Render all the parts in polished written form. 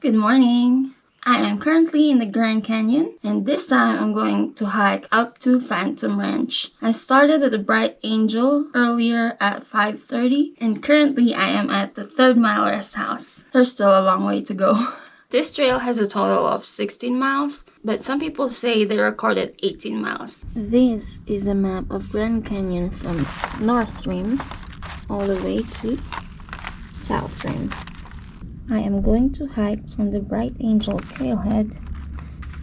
Good morning. I am currently in the Grand Canyon, and this time I'm going to hike up to Phantom Ranch. I started at the Bright Angel earlier at 5:30, and currently I am at the 3rd mile rest house. There's still a long way to go. This trail has a total of 16 miles, but some people say they recorded 18 miles. This is a map of Grand Canyon from North Rim all the way to South Rim. I am going to hike from the Bright Angel trailhead,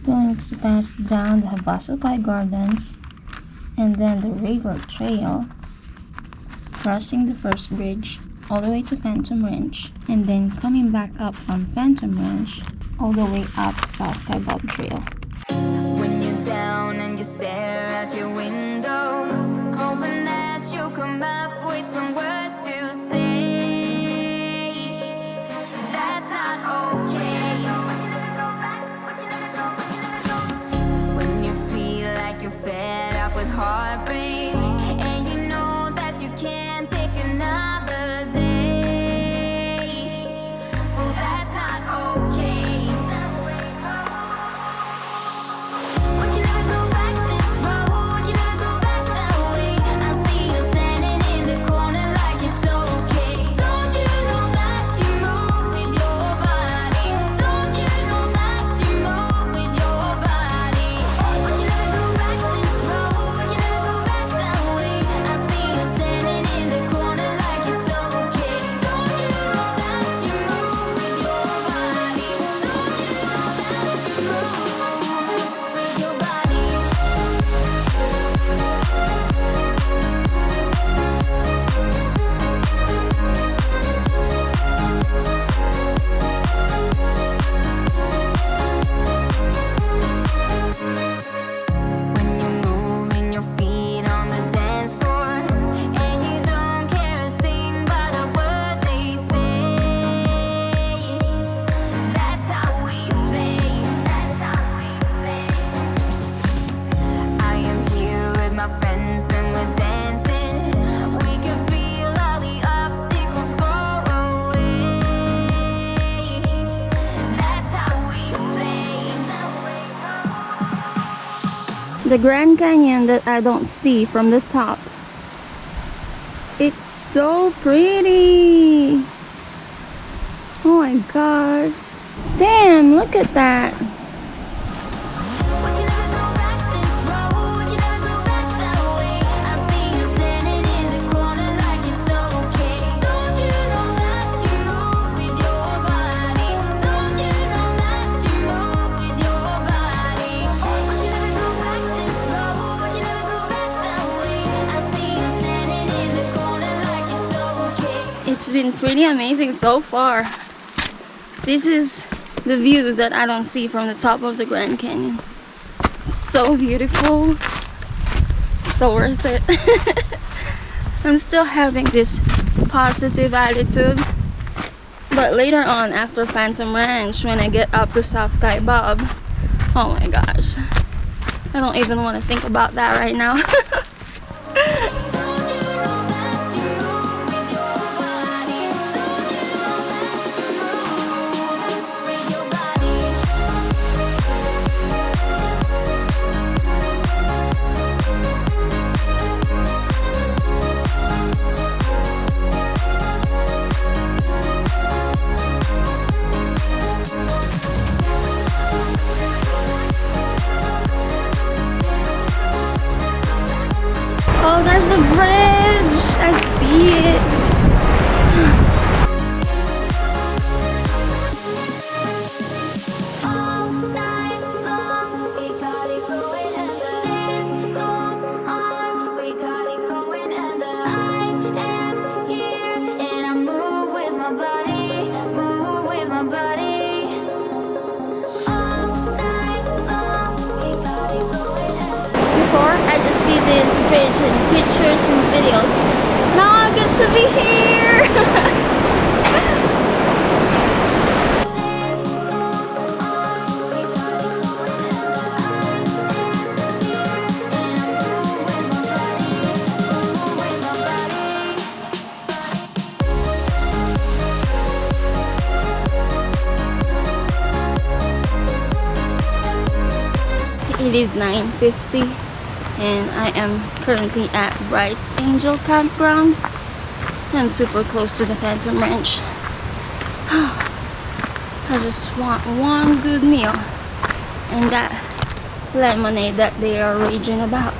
going to pass down the Havasupai Gardens and then the River Trail, crossing the first bridge all the way to Phantom Ranch, and then coming back up from Phantom Ranch all the way up South Kaibab Trail. When you're down and you stare out your window, hoping that you'll come up with some words to say. That's not okay. When you feel like you're fed up with heartbreak, and you know that you can't take another day, well, that's not okay. We can never go back this road, you never go back that way. I see you standing in the corner like it's okay. Don't you know that you move with your body? Don't you know that you move with your body? We can never go back this road, we can never go back that way. I see you standing in the corner like it's okay. Don't you know that you move with your body? Don't you know that you move with your body? When you're moving your feet on the dance floor, and you don't care a thing about a word they say, that's how we play. That's how we play. I am here with my friends and we're dancing. We can feel all the obstacles go away. That's how we play. The Grand Canyon that I don't see from the top. It's so pretty. Oh my gosh. Damn, look at that. We can never go back this road, we can never go back that way. I see you standing in the corner like it's okay. Don't you know that you move with your body? Don't you know that you move with your body? We can never go back this road, we can never go back that way. I see you standing in the corner like it's okay. It's been pretty amazing so far. This is the views that I don't see from the top of the Grand Canyon. It's so beautiful. So worth it. I'm still having this positive attitude. But later on, after Phantom Ranch, when I get up to South Kaibab, oh my gosh. I don't even want to think about that right now. Don't you know that you move with your body? Don't you know that you move with your body? Oh, there's a bridge. I see it. All night long, we got it going, and the dance goes on. We got it going, and I am here, and I move with my body, move with my body. All night long, we got it going, and Before, I just see this bridge in pictures and videos. Now I get to be here. dance goes on. We got it going, and I am here, and I move with my body, move with my body. It is 9:50 and I am currently at Bright's Angel Campground. I'm super close to the Phantom Ranch. I just want one good meal and that lemonade that they are raging about.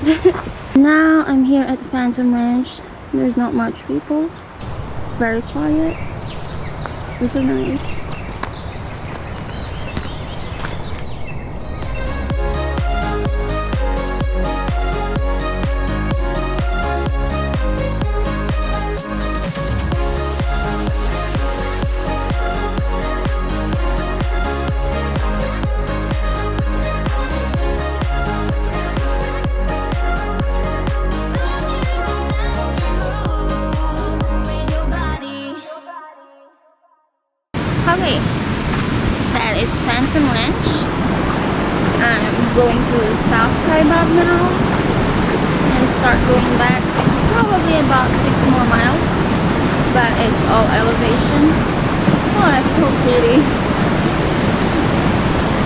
Now I'm here at the Phantom Ranch. There's not much people. Very quiet. Super nice. Okay, that is Phantom Ranch. I'm going to South Kaibab now and start going back probably about 6 more miles, but it's all elevation. Oh, that's so pretty.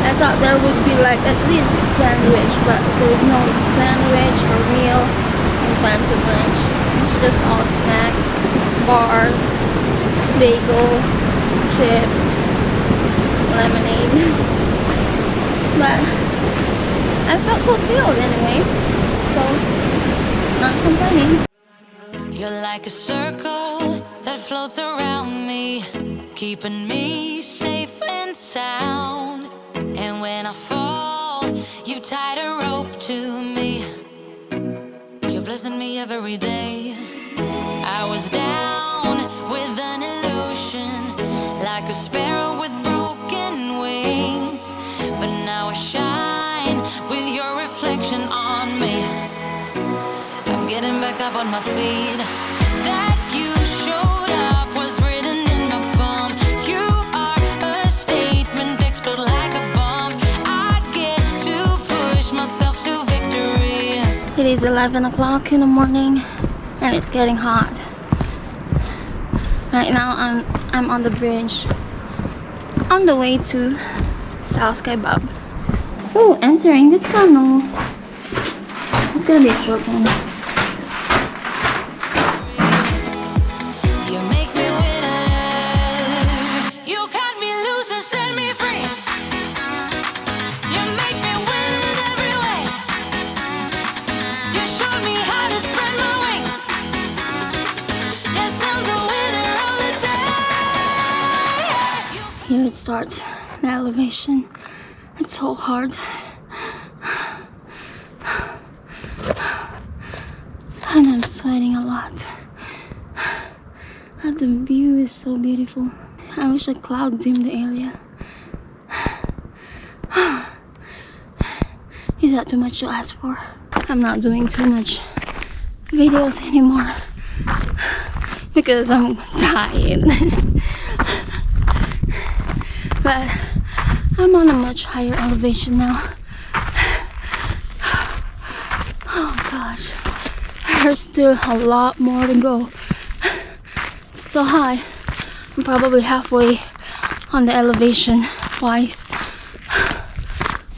I thought there would be like at least a sandwich, but there's no sandwich or meal in Phantom Ranch. It's just all snacks, bars, bagel, chips, lemonade. But I felt fulfilled anyway, so not complaining. You're like a circle that floats around me, keeping me safe and sound. And when I fall, you tied a rope to me. You're blessing me every day. I was down with an illusion, like a sparrow with broken wings, but now I shine with your reflection on me. I'm getting back up on my feet. That you showed up was written in my palm. You are a statement, explode like a bomb. I get to push myself to victory. It is 11 o'clock in the morning and it's getting hot. Right now I'm on the bridge on the way to South Kaibab. Oh, entering the tunnel. It's gonna be a short one. You make me winner. You cut me loose and set me free. You make me win in every way. You showed me how to spread my wings. Yes, I'm the winner of the day. Here it starts, the elevation. It's so hard. And I'm sweating a lot. But the view is so beautiful. I wish a cloud dimmed the area. Is that too much to ask for? I'm not doing too much videos anymore because I'm tired. But I'm on a much higher elevation now. Oh gosh, there's still a lot more to go. It's so high. I'm probably halfway on the elevation wise.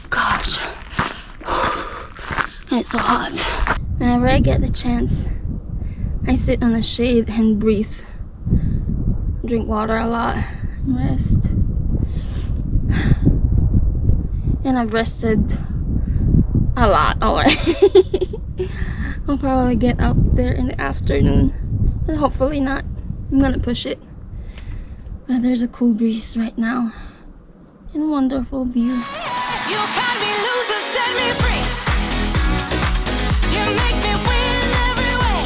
Gosh, and it's so hot. Whenever I get the chance, I sit on the shade and breathe. Drink water a lot and rest. And I've rested a lot already. I'll probably get up there in the afternoon, but hopefully not. I'm gonna push it. But there's a cool breeze right now and wonderful view. You cut me loose and set me free. You make me win every way.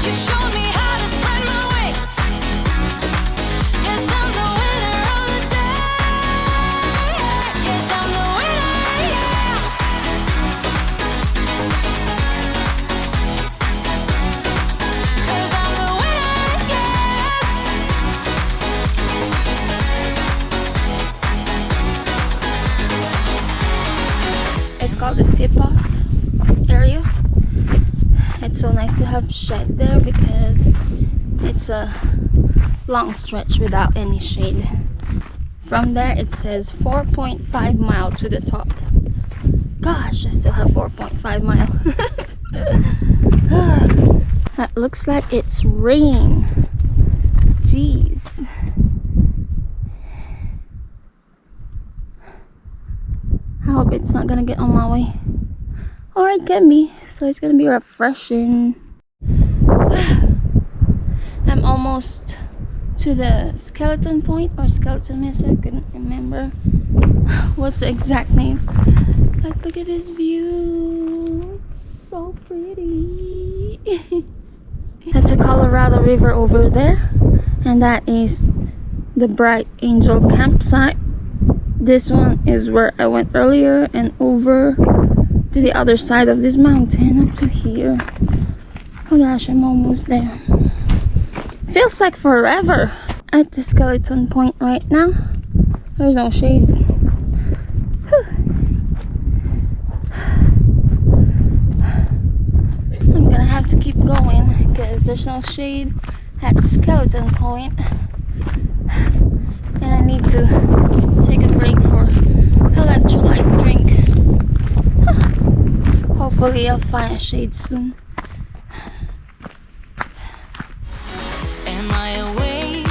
You showed me how to spread my wings. Yes, I'm the winner of the day. Yes, I'm the winner, yeah. 'Cause I'm the winner, yes. It's called the Tipoff area. It's so nice to have shade there because it's a long stretch without any shade. From there it says 4.5 miles to the top. Gosh, I still have 4.5 miles. That looks like it's rain. Jeez. I hope it's not gonna get on my way. Or it can be. So it's gonna be refreshing. I'm almost to the Skeleton Point or Skeleton Mesa. I couldn't remember what's the exact name. But look at this view. It's so pretty. That's the Colorado River over there. And that is the Bright Angel campsite. This one is where I went earlier and over to the other side of this mountain up to here. Oh gosh, I'm almost there. Feels like forever at the Skeleton Point right now. There's no shade. Whew. I'm gonna have to keep going because there's no shade at Skeleton Point. And I need to take a break for electrolyte drink. Hopefully I'll find a shade soon. Am I awake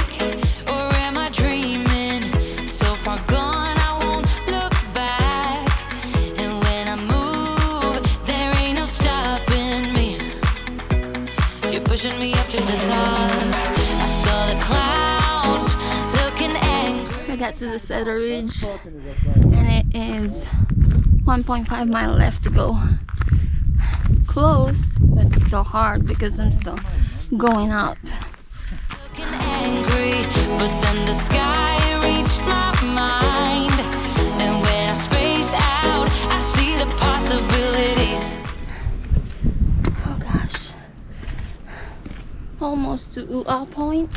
or am I dreaming? So far gone, I won't look back. And when I move, there ain't no stopping me. You're pushing me up to the top. I saw the clouds looking angry. I got to the Cedar Ridge and it is 1.5 miles left to go. Close, but still hard because I'm still going up. Looking angry, but then the sky reached my mind. And when I space out, I see the possibilities. Oh gosh. Almost to Aah Point.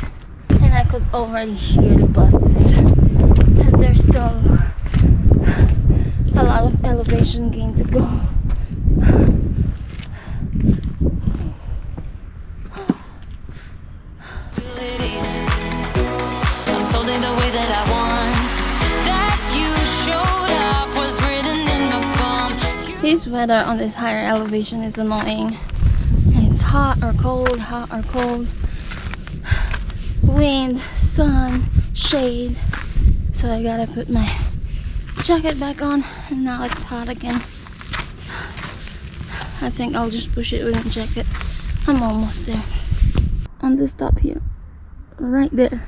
And I could already hear the buses. And there's still a lot of elevation gain to go. Unfolding the way that I want. That you showed up was written in the palm. This weather on this higher elevation is annoying. It's hot or cold, hot or cold. Wind, sun, shade. So I gotta put my jacket back on and now it's hot again. I think I'll just push it with a jacket. I'm almost there. On this top here. Right there.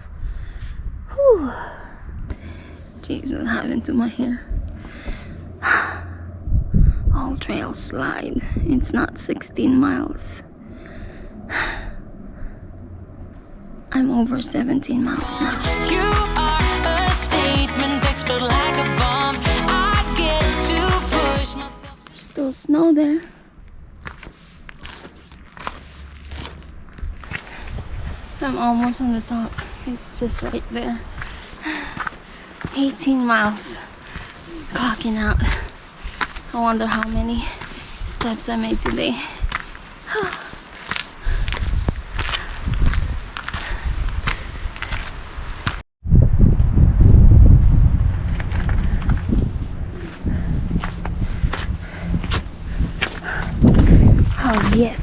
Whew. Jeez, what happened to my hair? All trails slide. It's not 16 miles. I'm over 17 miles now. You are a statement, explode like a bomb. I get to push myself. There's still snow there. I'm almost on the top. It's just right there. 18 miles. Clocking out. I wonder how many steps I made today. Oh yes.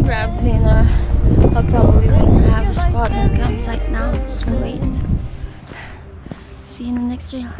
Grab dinner. I probably wouldn't have a spot in the campsite now. It's too late. See you in the next trail.